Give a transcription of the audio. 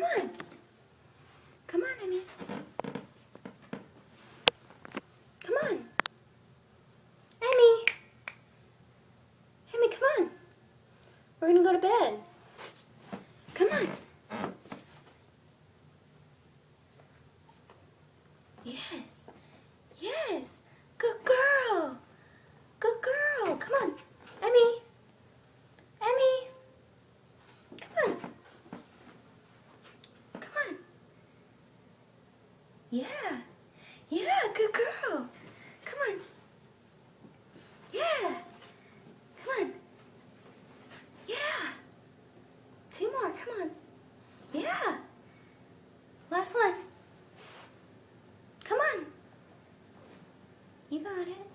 Come on. Come on, Emmy. Come on. Emmy. Emmy, come on. We're going to go to bed. Come on. Yes. Yes. Good girl. Good girl. Come on. Emmy. Emmy. Come on. Come on. Yeah. Yeah, good girl. Come on. Yeah. Come on. Yeah. 2 more. Come on. Yeah. Last one. Come on. You got it.